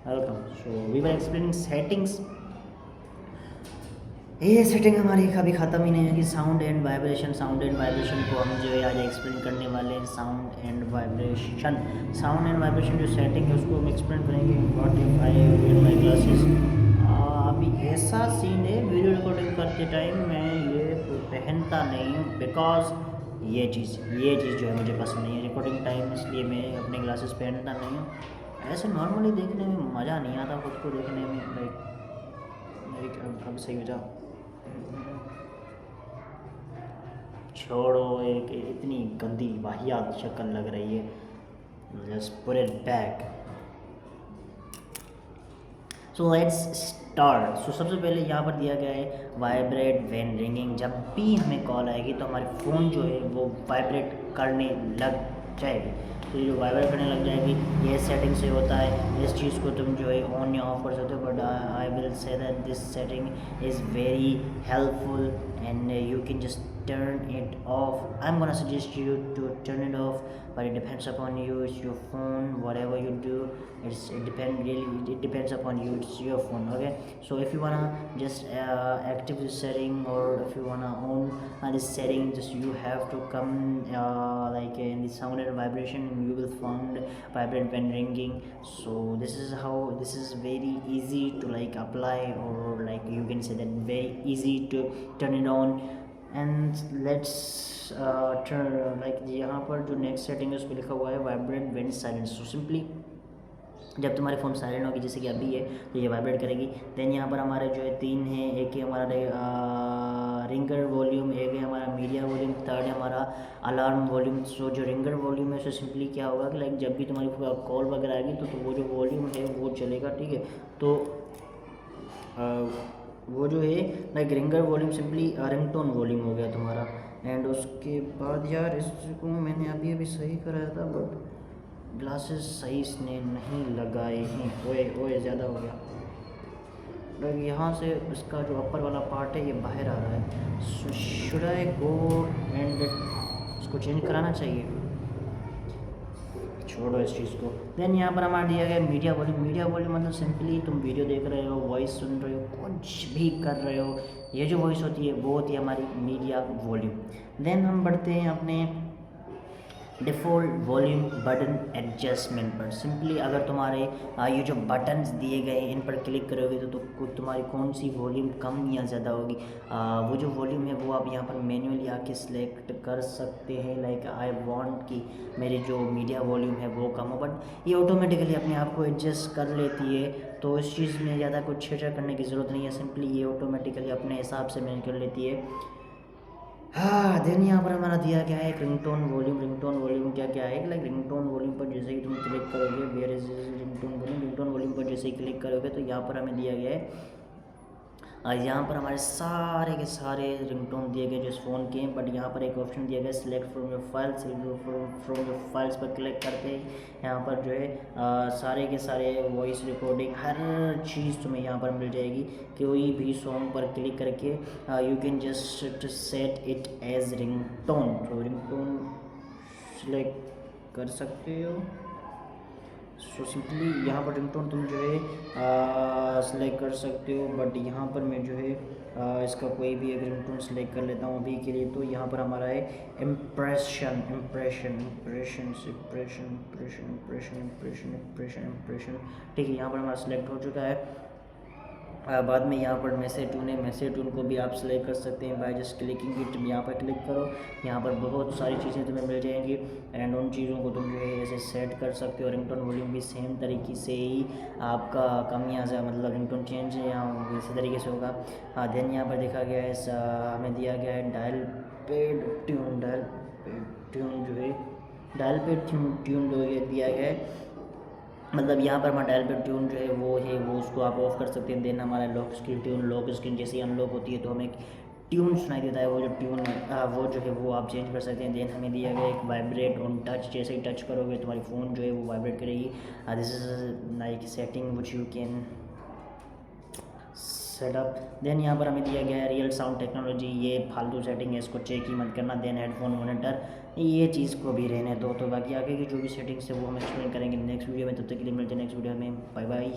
Welcome. So we were explaining settings. ये setting हमारी कभी ख़त्म ही नहीं है कि साउंड एंड वाइब्रेशन को हम जो है आज एक्सप्लेन करने वाले हैं। साउंड एंड वाइब्रेशन जो सेटिंग है उसको हम एक्सप्लेन करेंगे। What if I wear my glasses. अभी ऐसा सीन है, वीडियो रिकॉर्डिंग करते टाइम मैं ये पहनता नहीं हूँ बिकॉज ये चीज़ जो है मुझे पसंद नहीं है रिकॉर्डिंग टाइम, इसलिए मैं अपने ग्लासेस पहनता नहीं हूँ। ऐसे नॉर्मली देखने में मज़ा नहीं आता खुद को देखने में। लाइक अब सही हो जाओ। छोड़ो, एक इतनी गंदी वाहियात शक्ल लग रही है। Just put it back. So let's start. So सबसे पहले यहाँ पर दिया गया है वाइब्रेट व्हेन रिंगिंग। जब भी हमें कॉल आएगी तो हमारे फ़ोन जो है वो वाइब्रेट करने लग जाएगी। तो ये जो वाइब्रेट करने लग जाएगी ये सेटिंग से होता है। इस चीज़ को तुम जो है ऑन या ऑफ कर सकते हो, but I will say that this setting is very helpful and you can just turn it off. I'm gonna suggest you to turn it off, but it depends upon you. It's your phone, whatever you do, it depends upon you. It's your phone, okay? So if you wanna just active this setting, or if you wanna own this setting, just you have to come like in the sound and vibration, and you will find vibrate when ringing. So this is very easy to like apply, or like you can say that very easy to turn it on. And let's turn like यहाँ पर जो next setting है उस पर लिखा हुआ है vibrate when silent. So simply जब तुम्हारे फ़ोन साइलेंट होगी, जैसे कि अभी है, तो ये वाइब्रेट करेगी। देन यहाँ पर हमारे जो है तीन है, एक है हमारा रिंगर वॉल्यूम, एक है हमारा मीडिया वॉल्यूम, थर्ड है हमारा अलार्म वॉल्यूम। सो जो रिंगर वॉल्यूम है उससे सिंपली क्या होगा कि लाइक जब भी तुम्हारी कॉल वगैरह आएगी तो वो जो वॉल्यूम है वो चलेगा, ठीक है। तो वो जो है like ringer volume simply ringtone volume हो गया तुम्हारा। एंड उसके बाद यार इसको मैंने अभी अभी सही कराया था, बट ग्लासेस सही इसने नहीं लगाए हैं। ओए ओए ज़्यादा हो गया। लाइक यहाँ से इसका जो अपर वाला पार्ट है ये बाहर आ रहा है। So should I go and इसको चेंज कराना चाहिए। छोड़ो इस चीज़ को। देन यहाँ पर हमारा दिया गया मीडिया वॉल्यूम। मीडिया वॉल्यूम मतलब सिंपली तुम वीडियो देख रहे हो, वॉइस सुन रहे हो, कुछ भी कर रहे हो, ये जो वॉइस होती है वो होती है हमारी मीडिया वॉल्यूम। देन हम बढ़ते हैं अपने डिफ़ॉल्ट वॉल्यूम बटन एडजस्टमेंट पर। सिंपली अगर तुम्हारे ये जो बटन्स दिए गए हैं इन पर क्लिक करोगे तो तुम्हारी कौन सी वॉल्यूम कम या ज़्यादा होगी, वो जो वॉल्यूम है वो आप यहाँ पर मैन्युअली आके सिलेक्ट कर सकते हैं। लाइक आई वांट कि मेरी जो मीडिया वॉल्यूम है वो कम हो, बट ये ऑटोमेटिकली अपने आप को एडजस्ट कर लेती है। तो इस चीज़ में ज़्यादा कुछ छेड़छाड़ करने की ज़रूरत नहीं है, सिंपली ये ऑटोमेटिकली अपने हिसाब से मैनेज कर लेती है। हाँ, देन यहाँ पर हमारा दिया गया है एक रिंगटोन वॉल्यूम। रिंगटोन वॉल्यूम क्या क्या है, लाइक रिंगटोन वॉल्यूम पर जैसे ही तुम क्लिक करोगे, वेयर इज रिंगटोन वॉल्यूम पर जैसे ही क्लिक करोगे तो यहाँ पर हमें दिया गया है यहाँ पर हमारे सारे के सारे रिंगटोन दिए गए जो इस फ़ोन के हैं। बट यहाँ पर एक ऑप्शन दिया गया select from your files. From your files पर क्लिक करके यहाँ पर जो है सारे के सारे वॉइस रिकॉर्डिंग हर चीज़ तुम्हें यहाँ पर मिल जाएगी। कोई भी सॉन्ग पर क्लिक करके you can just set it as ringtone. तो रिंगटोन सिलेक्ट कर सकते हो। सो सिंपली यहाँ पर रिंगटोन तुम जो है सिलेक्ट कर सकते हो, बट यहाँ पर मैं जो है इसका कोई भी एक रिंगटोन सिलेक्ट कर लेता हूँ अभी के लिए। तो यहाँ पर हमारा है impression impression impression impression impression impression impression impression impression ठीक है, यहाँ पर हमारा सिलेक्ट हो चुका है। बाद में यहाँ पर मैसेज टून है, मैसेज टून को भी आप सिलेक्ट कर सकते हैं बाय जस्ट क्लिकिंग इट। यहाँ पर क्लिक करो, यहाँ पर बहुत सारी चीज़ें तुम्हें मिल जाएंगी एंड उन चीज़ों को तुम जो है ऐसे सेट कर सकते हो। रिंगटोन वॉल्यूम भी सेम तरीके से ही आपका कम या ज़्यादा मतलब रिंगटोन चेंज यहाँ इसी तरीके से होगा। हाँ, देन यहाँ पर देखा गया है हमें दिया गया है dial paid tune. Dial paid tune जो है डायल पेड ट्यून जो है दिया गया है, मतलब यहाँ पर हमारा डायल पेड ट्यून जो है वो उसको आप ऑफ कर सकते हैं। देन हमारा लॉक स्क्रीन जैसे ही अनलॉक होती है तो हमें ट्यून सुनाई देता है, वो जो ट्यून वो जो है वो आप चेंज कर सकते हैं। देन हमें दिया गया एक वाइब्रेट ऑन टच। जैसे ही टच करोगे तुम्हारी फ़ोन जो है वो वाइब्रेट करेगी। This is like setting which you can set up. Then यहाँ पर हमें दिया गया है रियल साउंड टेक्नोलॉजी, ये फालतू सेटिंग है, इसको चेक ही मत करना। देन हेडफोन मॉनिटर, ये चीज़ को भी रहने दो। तो बाकी आगे की जो भी सेटिंग्स है वो हम एक्सप्लेन करेंगे नेक्स्ट वीडियो में। तब तक के लिए मिलते हैं नेक्स्ट वीडियो में, बाय बाय।